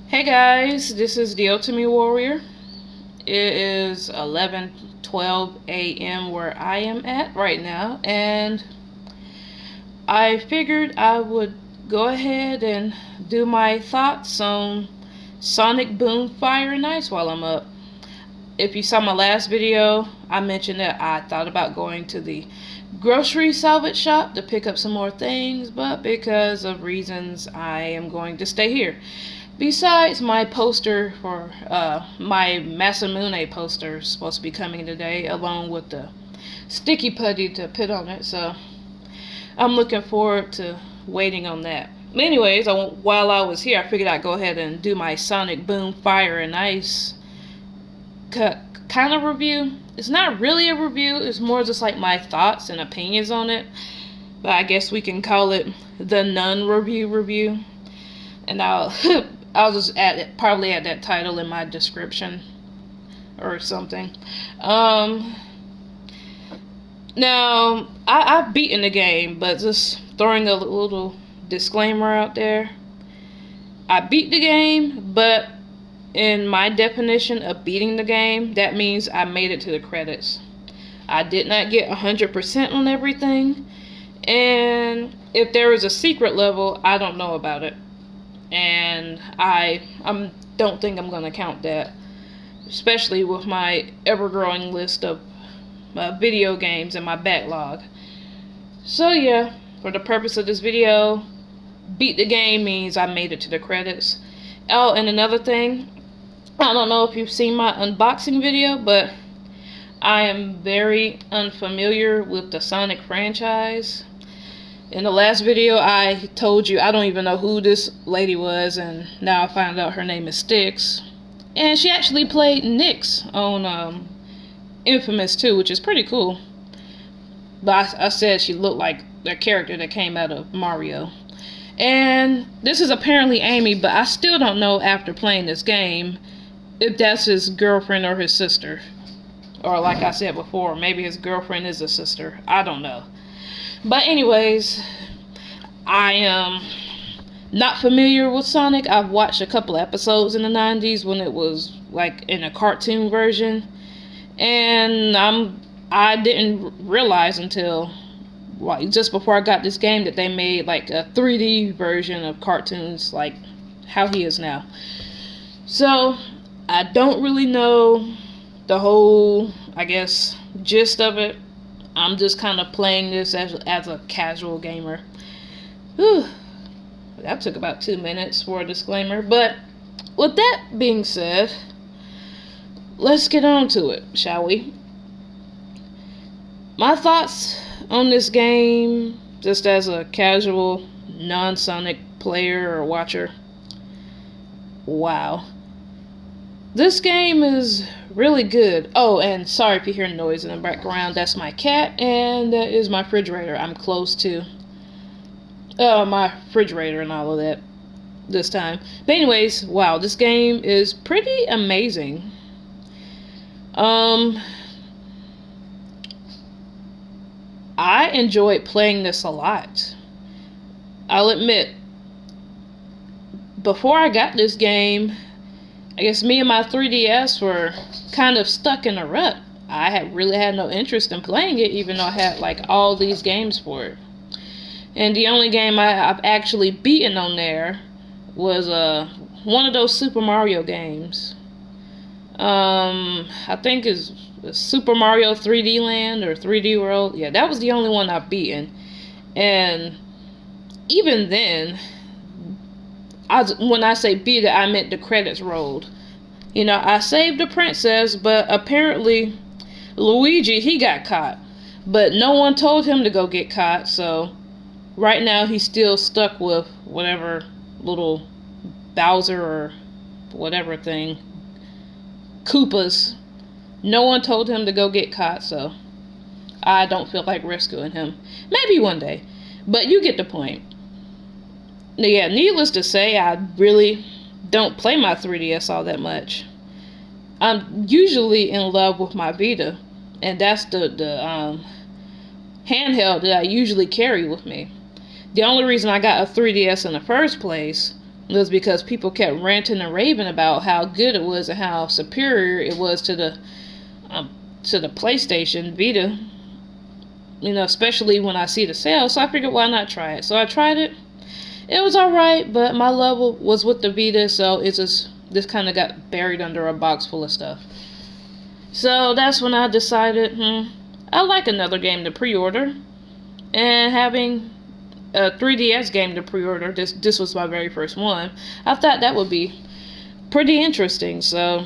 Hey guys, this is the Ultimate Warrior. It is 11:12 a.m. where I am at right now, and I figured I would go ahead and do my thoughts on Sonic Boom Fire and Ice while I'm up. If you saw my last video, I mentioned that I thought about going to the grocery salvage shop to pick up some more things, but because of reasons, I am going to stay here. Besides, my poster for my Masamune poster is supposed to be coming today, along with the sticky putty to put on it. So I'm looking forward to waiting on that. Anyways, while I was here, I figured I'd go ahead and do my Sonic Boom Fire and Ice kind of review. It's not really a review. It's more just like my thoughts and opinions on it. But I guess we can call it the non-review. And I'll just probably add that title in my description or something. Now, I've beaten the game, but just throwing a little disclaimer out there. I beat the game, but in my definition of beating the game, that means I made it to the credits. I did not get 100% on everything, and if there is a secret level, I don't know about it. And I don't think I'm going to count that, especially with my ever-growing list of video games in my backlog. So yeah, for the purpose of this video, beat the game means I made it to the credits. Oh, and another thing, I don't know if you've seen my unboxing video, but I am very unfamiliar with the Sonic franchise. In the last video, I told you I don't even know who this lady was, and now I found out her name is Styx. And she actually played Nyx on Infamous 2, which is pretty cool. But I said she looked like the character that came out of Mario. And this is apparently Amy, but I still don't know after playing this game if that's his girlfriend or his sister. Or like I said before, maybe his girlfriend is a sister. I don't know. But anyways, I am not familiar with Sonic. I've watched a couple episodes in the 90s when it was like in a cartoon version. And I didn't realize until just before I got this game that they made like a 3D version of cartoons like how he is now. So I don't really know the whole, I guess, gist of it. I'm just kind of playing this as a casual gamer. Whew. That took about 2 minutes for a disclaimer. But with that being said, let's get on to it, shall we? My thoughts on this game, just as a casual, non-Sonic player or watcher. Wow. This game is really good. Oh, and sorry if you hear noise in the background. That's my cat, and that is my refrigerator. I'm close to my refrigerator and all of that this time. But anyways, wow, this game is pretty amazing. I enjoyed playing this a lot. I'll admit, before I got this game, I guess me and my 3DS were kind of stuck in a rut. I had really had no interest in playing it, even though I had like all these games for it. And the only game I've actually beaten on there was one of those Super Mario games. I think it's Super Mario 3D Land or 3D World. Yeah, that was the only one I've beaten. And even then, when I say beat it, I meant the credits rolled. You know, I saved the princess, but apparently Luigi, he got caught. But no one told him to go get caught, so right now he's still stuck with whatever little Bowser or whatever thing. Koopas. No one told him to go get caught, so I don't feel like rescuing him. Maybe one day, but you get the point. Yeah, needless to say, I really don't play my 3DS all that much. I'm usually in love with my Vita, and that's the handheld that I usually carry with me. The only reason I got a 3DS in the first place was because people kept ranting and raving about how good it was and how superior it was um, to the PlayStation Vita. You know, especially when I see the sales. So I figured, why not try it? So I tried it. It was alright, but my level was with the Vita, so it just this kind of got buried under a box full of stuff. So that's when I decided, I like another game to pre-order, and having a 3DS game to pre-order. This was my very first one. I thought that would be pretty interesting. So,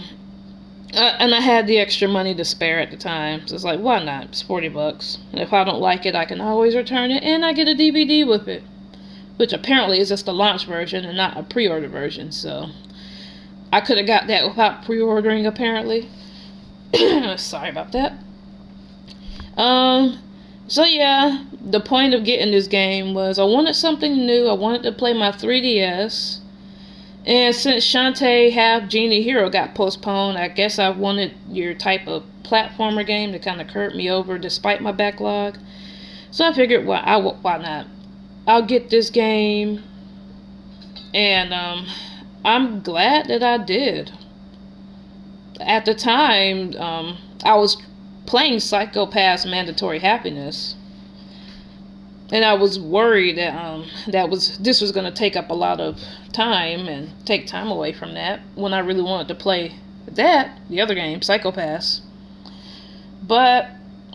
and I had the extra money to spare at the time. So it's like, why not? It's $40, and if I don't like it, I can always return it, and I get a DVD with it, which apparently is just the launch version and not a pre-order version. So I could have got that without pre-ordering, apparently. Sorry about that. So yeah, the point of getting this game was I wanted something new. I wanted to play my 3DS. And since Shantae Half Genie Hero got postponed, I guess I wanted your type of platformer game to kind of curb me over despite my backlog. So I figured, well, why not? I'll get this game. And I'm glad that I did. At the time, I was playing Psycho-Pass Mandatory Happiness, and I was worried that this was going to take up a lot of time and take time away from that when I really wanted to play the other game, Psycho-Pass. But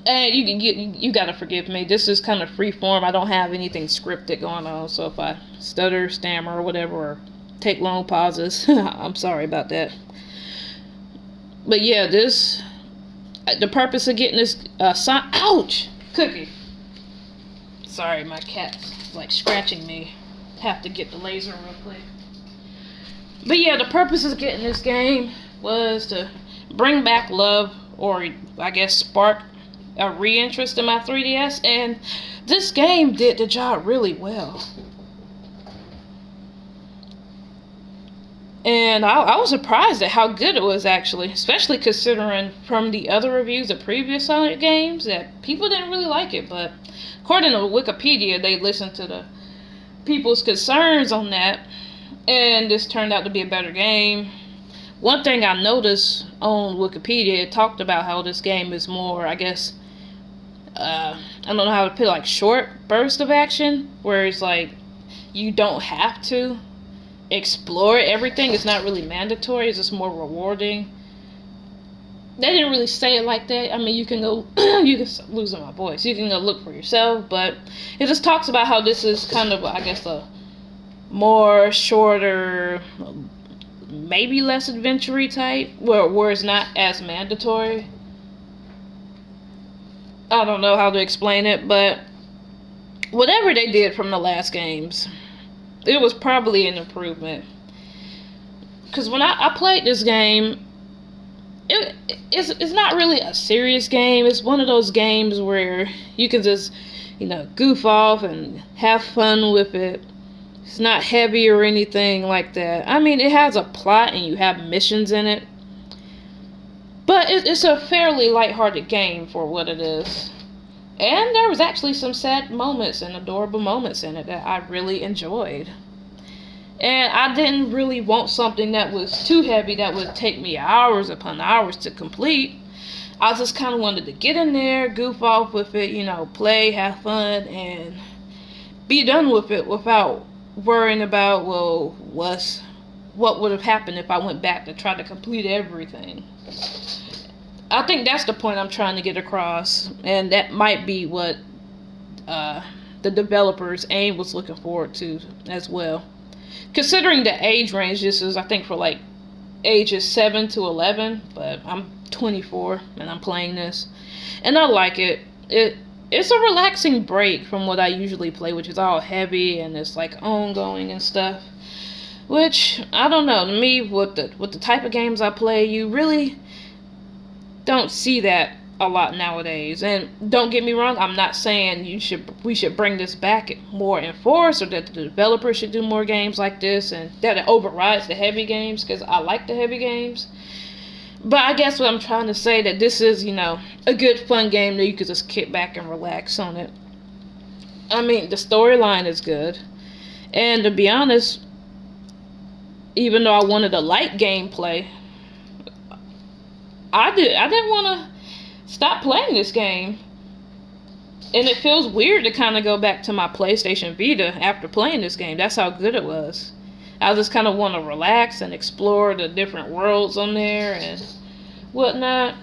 you gotta forgive me. This is kind of free form. I don't have anything scripted going on, so if I stutter, stammer, or whatever, or take long pauses, I'm sorry about that. But yeah, the purpose of getting this ouch! Cookie. Sorry, my cat's like scratching me. Have to get the laser real quick. But yeah, the purpose of getting this game was to bring back love, or I guess spark a re-interest in my 3DS, and this game did the job really well. And I was surprised at how good it was, actually, especially considering from the other reviews of previous Sonic games that people didn't really like it. But according to Wikipedia, they listened to the people's concerns on that, and this turned out to be a better game. One thing I noticed on Wikipedia, it talked about how this game is more, I guess, I don't know how to put it, like short burst of action, where it's like you don't have to explore everything. It's not really mandatory. It's just more rewarding. They didn't really say it like that. I mean, you can go you can losing my voice. You can go look for yourself, but it just talks about how this is kind of, I guess, a more shorter, maybe less adventure-y type, where it's not as mandatory. I don't know how to explain it, but whatever they did from the last games, it was probably an improvement. Because when I played this game, it's not really a serious game. It's one of those games where you can just, goof off and have fun with it. It's not heavy or anything like that. I mean, it has a plot and you have missions in it. But it's a fairly lighthearted game for what it is. And there was actually some sad moments and adorable moments in it that I really enjoyed. And I didn't really want something that was too heavy that would take me hours upon hours to complete. I just kind of wanted to get in there, goof off with it, play, have fun, and be done with it without worrying about, what would have happened if I went back to try to complete everything. I think that's the point I'm trying to get across, and that might be what the developers' aim was looking forward to as well. Considering the age range, this is, I think, for like ages 7 to 11, but I'm 24 and I'm playing this, and I like it. It's a relaxing break from what I usually play, which is all heavy and it's like ongoing and stuff. Which, I don't know, to me, with the type of games I play, you really don't see that a lot nowadays. And don't get me wrong, I'm not saying we should bring this back more in force, or that the developers should do more games like this and that it overrides the heavy games, because I like the heavy games. But I guess what I'm trying to say, that this is, a good fun game that you could just kick back and relax on it. I mean, the storyline is good. And to be honest, even though I wanted a light gameplay, I didn't want to stop playing this game. And it feels weird to kind of go back to my PlayStation Vita after playing this game. That's how good it was. I just kind of want to relax and explore the different worlds on there and whatnot.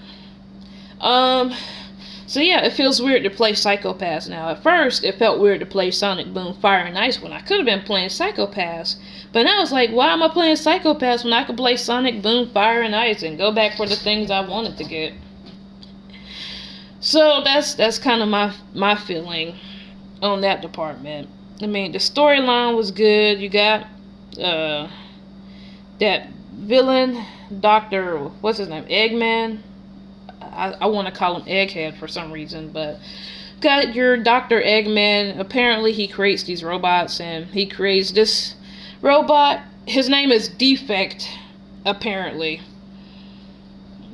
So yeah, it feels weird to play Psycho Pass now. At first, it felt weird to play Sonic Boom Fire and Ice when I could have been playing Psycho Pass. But now it's like, why am I playing Psycho Pass when I could play Sonic Boom Fire and Ice and go back for the things I wanted to get? So that's kind of my feeling on that department. I mean, the storyline was good. You got that villain, Dr. what's his name? Eggman. I want to call him Egghead for some reason, but got your Dr. Eggman. Apparently he creates these robots, and he creates this robot. His name is Defect, apparently.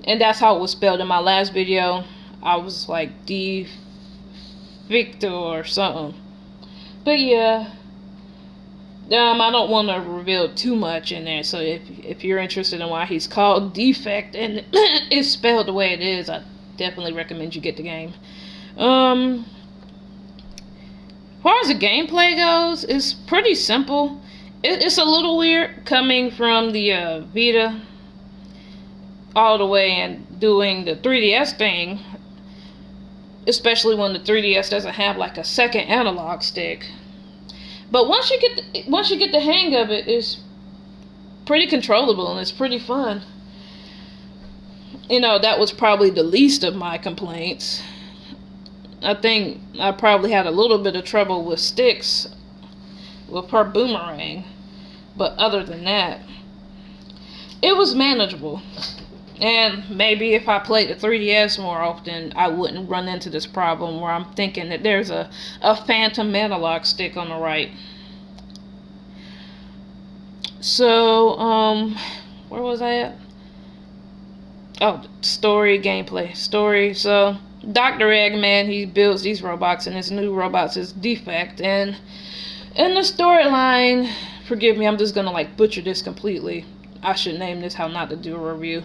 And that's how it was spelled in my last video. I was like Defecto or something. But yeah. I don't want to reveal too much in there, so if you're interested in why he's called Defect and it's spelled the way it is, I definitely recommend you get the game. As far as the gameplay goes, it's pretty simple. It's a little weird coming from the Vita all the way and doing the 3DS thing, especially when the 3DS doesn't have like a second analog stick. But once you get the hang of it, it's pretty controllable and it's pretty fun. You know, that was probably the least of my complaints. I think I probably had a little bit of trouble with sticks with her boomerang, but other than that, it was manageable. And maybe if I played the 3DS more often, I wouldn't run into this problem where I'm thinking that there's a phantom analog stick on the right. So, where was I at? Oh, story, gameplay, story. So, Dr. Eggman, he builds these robots, and his new robots is Defect. And in the storyline, forgive me, I'm just gonna like butcher this completely. I should name this How Not to Do a Review.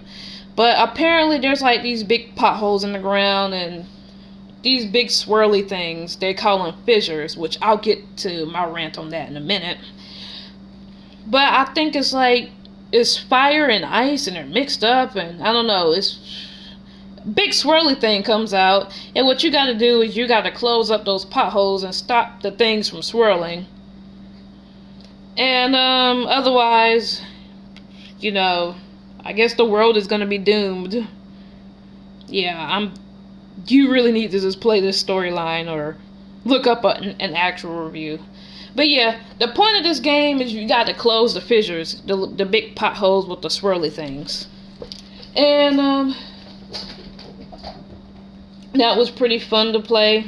But apparently there's like these big potholes in the ground and these big swirly things. They call them fissures, which I'll get to my rant on that in a minute. But I think it's like, it's fire and ice and they're mixed up, and I don't know, it's big swirly thing comes out, and what you gotta do is you gotta close up those potholes and stop the things from swirling. And otherwise, you know, I guess the world is gonna be doomed. Yeah, you really need to just play this storyline or look up an actual review. But yeah, the point of this game is you got to close the fissures, the big potholes with the swirly things. And that was pretty fun to play.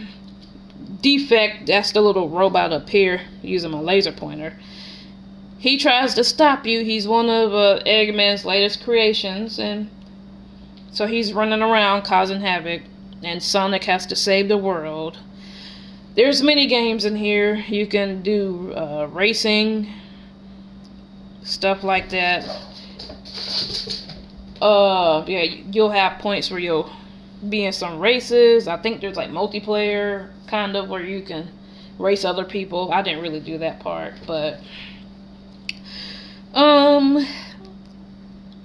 Defect, that's the little robot up here using my laser pointer. He tries to stop you. He's one of Eggman's latest creations, and so he's running around causing havoc, and Sonic has to save the world. There's many games in here. You can do racing, stuff like that. Yeah, you'll have points where you'll be in some races. I think there's like multiplayer, kind of, where you can race other people. I didn't really do that part, but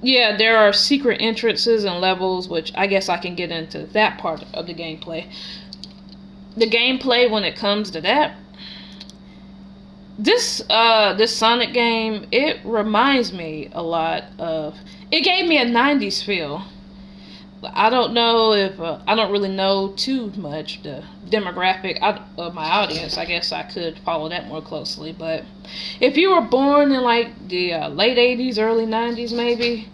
yeah, there are secret entrances and levels, which I guess I can get into that part of the gameplay. The gameplay, when it comes to that, this Sonic game, it reminds me a lot of, it gave me a 90s feel. I don't know if I don't really know too much the demographic of my audience. I guess I could follow that more closely, but if you were born in like the late 80s, early 90s maybe,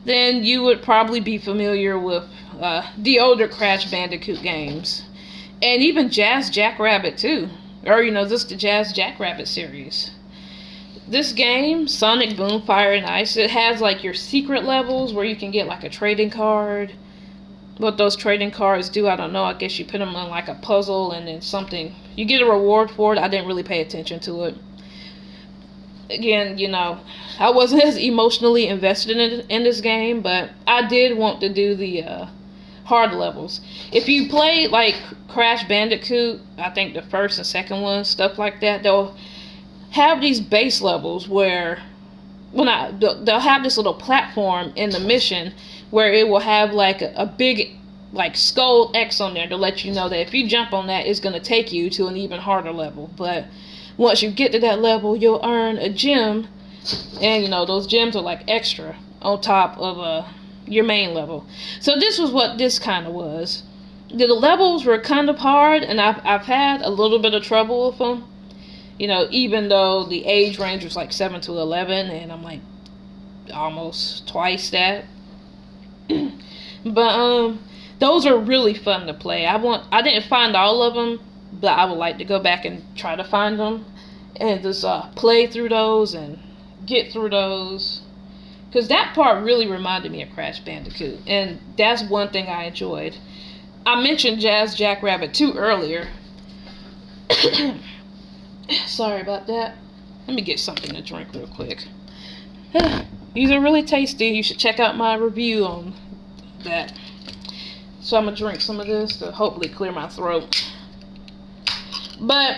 then you would probably be familiar with the older Crash Bandicoot games, and even Jazz Jackrabbit too, or you know, just the Jazz Jackrabbit series. This game, Sonic Boom Fire and Ice, it has like your secret levels where you can get like a trading card. What those trading cards do, I don't know. I guess you put them on like a puzzle and then something. You get a reward for it. I didn't really pay attention to it. Again, I wasn't as emotionally invested in this game, but I did want to do the hard levels. If you play like Crash Bandicoot, I think the first and second one, stuff like that, they'll have these base levels where they'll have this little platform in the mission where it will have like a big like skull X on there to let you know that if you jump on that, it's going to take you to an even harder level. But once you get to that level, you'll earn a gem, and those gems are like extra on top of your main level. So this was what this kind of was. The levels were kind of hard, and I've had a little bit of trouble with them. Even though the age range was like 7 to 11, and I'm like almost twice that. But those are really fun to play. I didn't find all of them, but I would like to go back and try to find them and just play through those and get through those. Because that part really reminded me of Crash Bandicoot, and that's one thing I enjoyed. I mentioned Jazz Jackrabbit 2 earlier. Sorry about that. Let me get something to drink real quick. These are really tasty. You should check out my review on that. So I'm going to drink some of this to hopefully clear my throat. But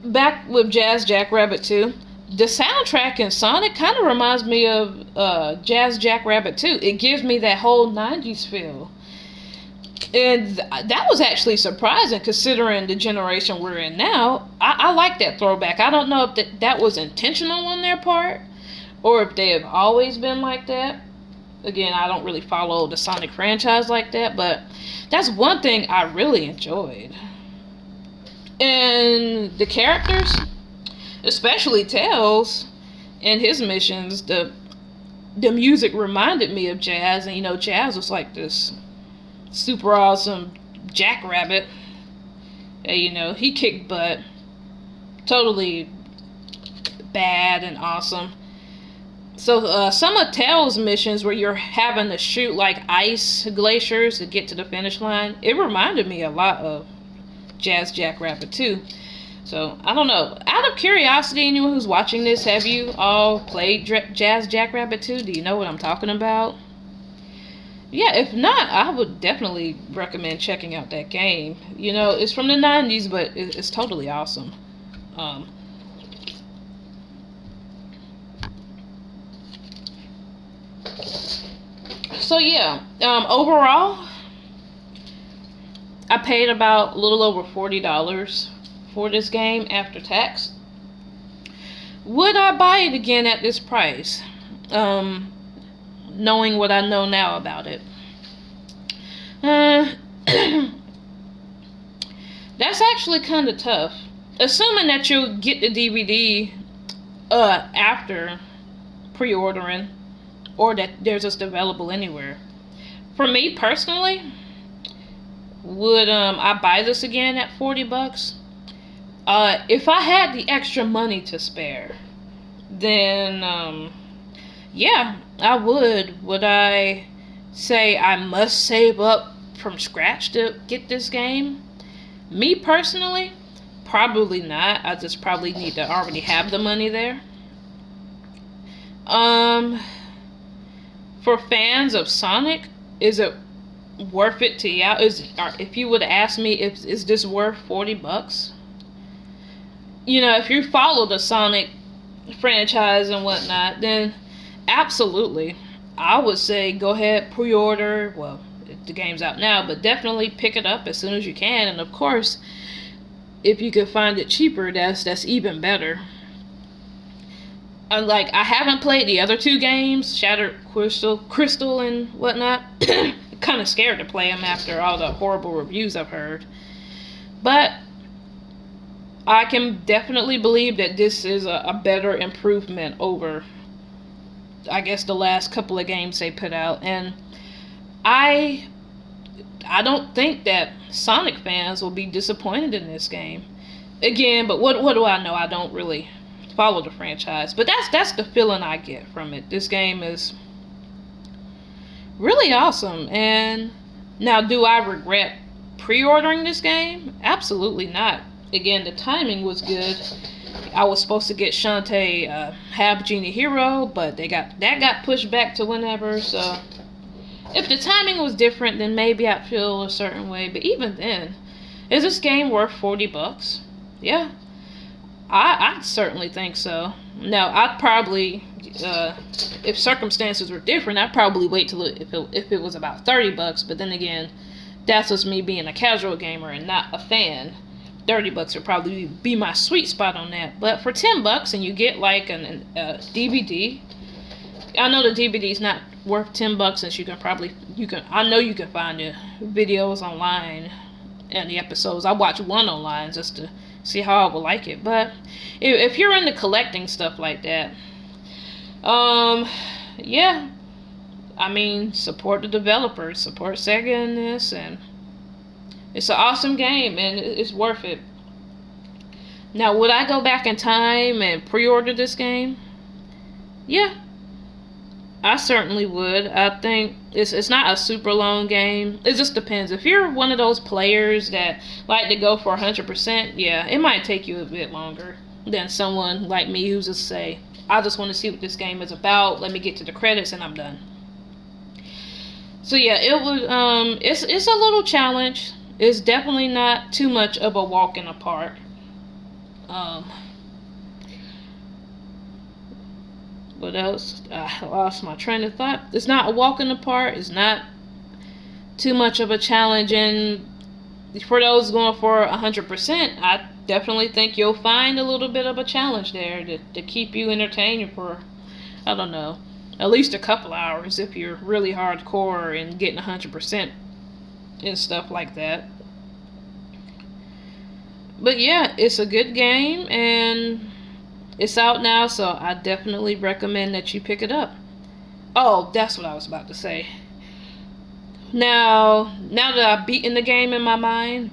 back with Jazz Jackrabbit 2, the soundtrack in Sonic kind of reminds me of Jazz Jackrabbit 2. It gives me that whole 90s feel. And that was actually surprising considering the generation we're in now. I like that throwback. I don't know if that was intentional on their part or if they have always been like that. Again, I don't really follow the Sonic franchise like that, but that's one thing I really enjoyed. And the characters, especially Tails and his missions, the music reminded me of Jazz, and Jazz was like this super awesome jackrabbit. He kicked butt. Totally bad and awesome. So some of Tails' missions where you're having to shoot like ice glaciers to get to the finish line, it reminded me a lot of Jazz Jackrabbit 2. So, I don't know. Out of curiosity, anyone who's watching this, have you all played Jazz Jackrabbit 2? Do you know what I'm talking about? Yeah, if not, I would definitely recommend checking out that game. It's from the 90s, but it's totally awesome. So yeah, overall, I paid about a little over $40 for this game after tax. Would I buy it again at this price? Knowing what I know now about it. That's actually kind of tough. Assuming that you'll get the DVD after pre-ordering, or that they're just available anywhere. For me personally, would I buy this again at $40? If I had the extra money to spare, then yeah, I would. Would I say I must save up from scratch to get this game? Me personally, probably not. I just probably need to already have the money there. For fans of Sonic, is it worth it to y'all? If you would ask me, is this worth $40? If you follow the Sonic franchise and whatnot, then absolutely, I would say go ahead, pre-order. Well, the game's out now, but definitely pick it up as soon as you can. And of course, if you can find it cheaper, that's even better. Like, I haven't played the other two games, Shattered Crystal and whatnot. Kind of scared to play them after all the horrible reviews I've heard. But I can definitely believe that this is a better improvement over, I guess, the last couple of games they put out. And I don't think that Sonic fans will be disappointed in this game. Again, but what do I know? I don't really follow the franchise, but that's the feeling I get from it. This game is really awesome. And now, do I regret pre-ordering this game? Absolutely not. Again, the timing was good I was supposed to get Shantae Have Genie Hero, but that got pushed back to whenever. So if the timing was different, then maybe I'd feel a certain way. But even then, is this game worth $40? Yeah, I certainly think so. Now, I'd probably, if circumstances were different, I'd probably wait till if it was about $30. But then again, that's just me being a casual gamer and not a fan. $30 would probably be my sweet spot on that. But for $10 and you get like a DVD, I know the DVD's not worth $10 since you can I know you can find the videos online and the episodes. I watch one online just to see how I would like it. But if you're into collecting stuff like that, yeah, I mean, support the developers, support Sega in this, and it's an awesome game, and it's worth it. Now, would I go back in time and pre-order this game? Yeah, I certainly would. I think it's not a super long game. It just depends. If you're one of those players that like to go for 100%, yeah, it might take you a bit longer than someone like me who's just say, I just want to see what this game is about. Let me get to the credits and I'm done. So yeah, it was it's a little challenge. It's definitely not too much of a walk in the park. What else? I lost my train of thought. It's not a walk in the park. It's not too much of a challenge. And for those going for 100%, I definitely think you'll find a little bit of a challenge there to keep you entertained for, I don't know, at least a couple hours if you're really hardcore and getting 100% and stuff like that. But yeah, it's a good game and it's out now, so I definitely recommend that you pick it up. Oh, that's what I was about to say. Now that I've beaten the game in my mind,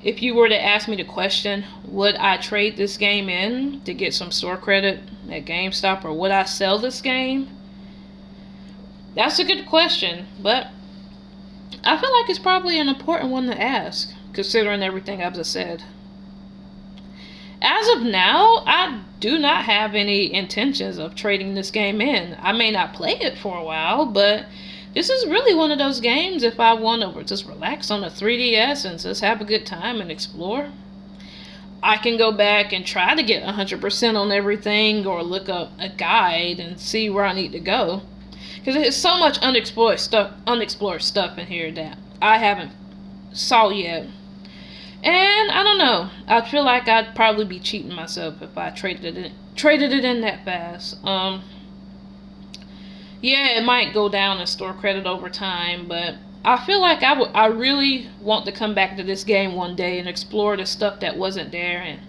if you were to ask me the question, would I trade this game in to get some store credit at GameStop, or would I sell this game? That's a good question, but I feel like it's probably an important one to ask, considering everything I've just said. As of now, I do not have any intentions of trading this game in. I may not play it for a while, but this is really one of those games if I want to just relax on a 3DS and just have a good time and explore. I can go back and try to get 100% on everything, or look up a guide and see where I need to go. Because there's so much unexplored stuff in here that I haven't saw yet. And I don't know. I feel like I'd probably be cheating myself if I traded it in that fast. Yeah, it might go down in store credit over time, but I feel like I really want to come back to this game one day and explore the stuff that wasn't there, and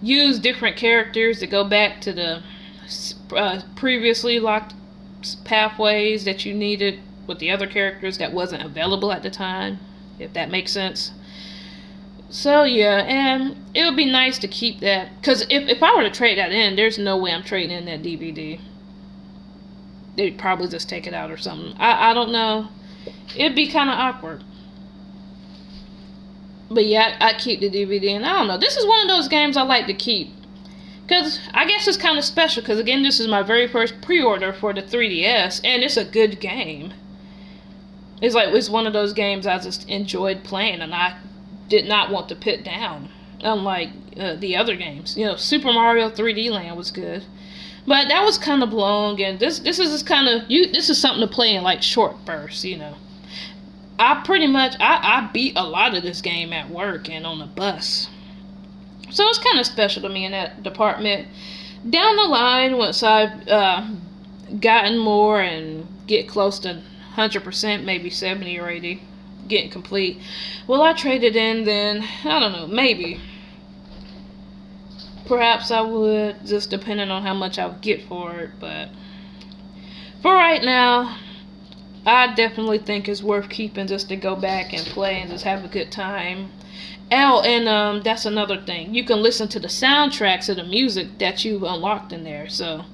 use different characters to go back to the previously locked pathways that you needed with the other characters that wasn't available at the time, if that makes sense. So yeah, and it would be nice to keep that, because if I were to trade that in, there's no way I'm trading in that DVD. They'd probably just take it out or something. I don't know. It'd be kind of awkward. But yeah, I keep the DVD, and I don't know. This is one of those games I like to keep, because I guess it's kind of special, because again, this is my very first pre-order for the 3DS, and it's a good game. It's one of those games I just enjoyed playing, and I did not want to put down, unlike the other games. You know, Super Mario 3D Land was good, but that was kind of long, and this is just kind of this is something to play in like short bursts. You know, I beat a lot of this game at work and on the bus, so it's kind of special to me in that department. Down the line, once I've gotten more and get close to 100%, maybe 70 or 80. Getting complete, will I trade it in then? I don't know, maybe. Perhaps I would, just depending on how much I would get for it, but for right now, I definitely think it's worth keeping, just to go back and play and just have a good time. Oh, and that's another thing. You can listen to the soundtracks of the music that you've unlocked in there, so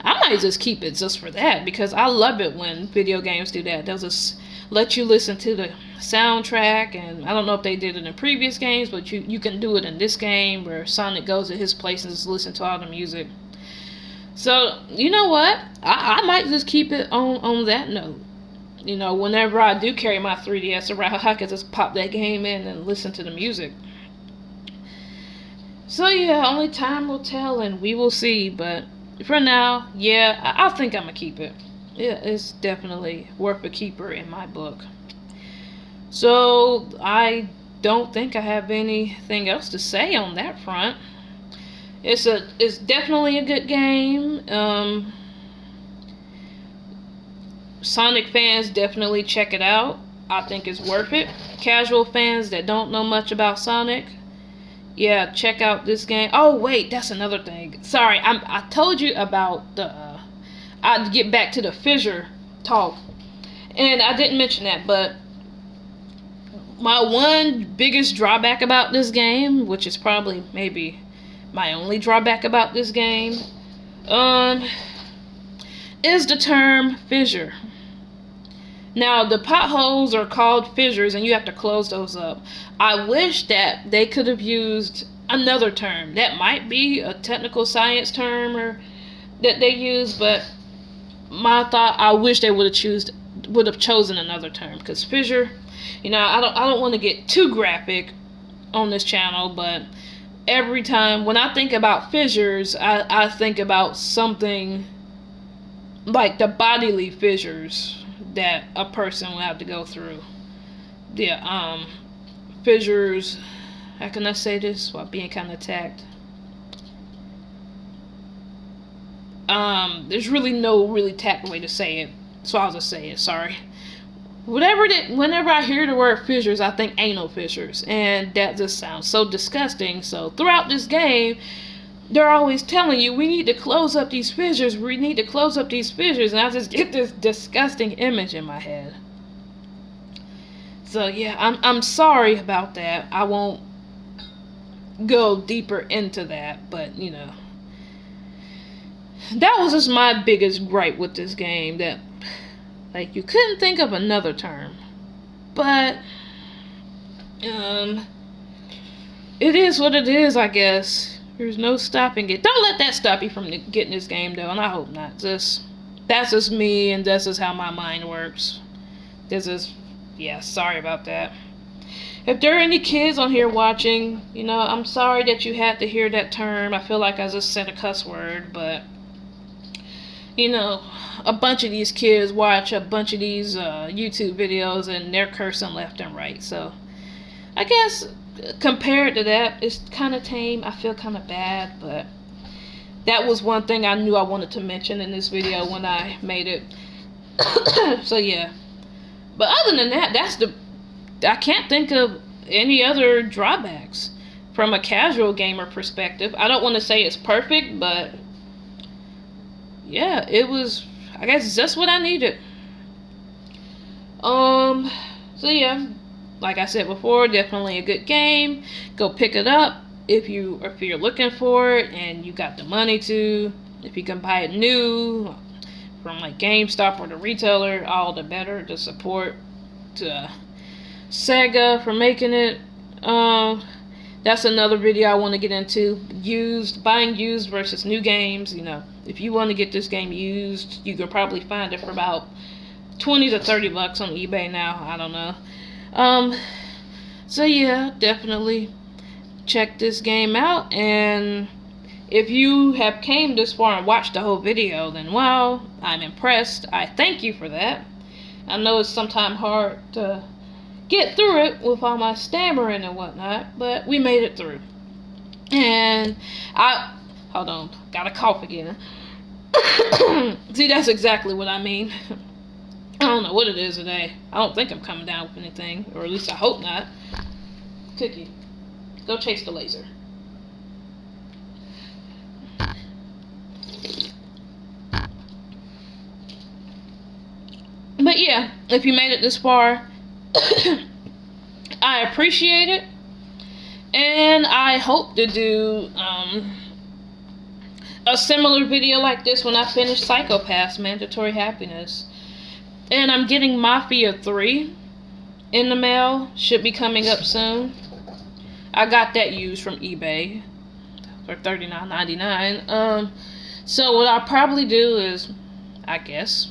I might just keep it just for that, because I love it when video games do that. They'll just let you listen to the soundtrack, and I don't know if they did it in previous games, but you can do it in this game where Sonic goes to his place and just listen to all the music. So, you know what? I might just keep it on that note. You know, whenever I do carry my 3DS around, I can just pop that game in and listen to the music. So yeah, only time will tell and we will see, but for now, yeah, I think I'm gonna keep it. Yeah, it's definitely worth a keeper in my book. So I don't think I have anything else to say on that front. It's definitely a good game. Sonic fans, definitely check it out. I think it's worth it. Casual fans that don't know much about Sonic, yeah, check out this game. Oh wait, that's another thing. Sorry, I told you about the. I'd get back to the fissure talk, and I didn't mention that. But my one biggest drawback about this game, which is probably maybe my only drawback about this game, is the term fissure. Now, the potholes are called fissures, and you have to close those up. I wish that they could have used another term. That might be a technical science term or that they use, but my thought, I wish they would have chosen another term, because fissure, you know, I don't want to get too graphic on this channel, but every time when I think about fissures, I think about something like the bodily fissures that a person will have to go through. Yeah, fissures, how can I say this while being kind of attacked? There's really no really tact way to say it, so I'll just say it, sorry. Whenever I hear the word fissures, I think anal fissures, and that just sounds so disgusting. So throughout this game, they're always telling you, we need to close up these fissures, we need to close up these fissures, and I just get this disgusting image in my head. So yeah, I'm sorry about that. I won't go deeper into that, but you know, that was just my biggest gripe with this game, that like you couldn't think of another term. But it is what it is, I guess. There's no stopping it. Don't let that stop you from getting this game, though, and I hope not. That's just me, and that's just how my mind works. This is, yeah, sorry about that. If there are any kids on here watching, you know, I'm sorry that you had to hear that term. I feel like I just said a cuss word, but, you know, a bunch of these kids watch a bunch of these YouTube videos, and they're cursing left and right, so I guess compared to that, it's kind of tame. I feel kind of bad, but that was one thing I knew I wanted to mention in this video when I made it. So yeah, but other than that, I can't think of any other drawbacks from a casual gamer perspective. I don't want to say it's perfect, but yeah, it was, I guess, just what I needed. So yeah, like I said before, definitely a good game. Go pick it up if you're looking for it and you got the money to. If you can buy it new from like GameStop or the retailer, all the better. To support Sega for making it. That's another video I want to get into. Buying used versus new games. You know, if you want to get this game used, you can probably find it for about $20 to $30 on eBay now. I don't know. So yeah, definitely check this game out, and if you have came this far and watched the whole video, then wow, I'm impressed. I thank you for that. I know it's sometimes hard to get through it with all my stammering and whatnot, but we made it through. And hold on, got a cough again. See, that's exactly what I mean. I don't know what it is today. I don't think I'm coming down with anything, or at least I hope not. Cookie, go chase the laser. But yeah, if you made it this far, I appreciate it, and I hope to do a similar video like this when I finish Psycho-Pass Mandatory Happiness. And I'm getting Mafia 3 in the mail. Should be coming up soon. I got that used from eBay for $39.99. So what I'll probably do is, I guess,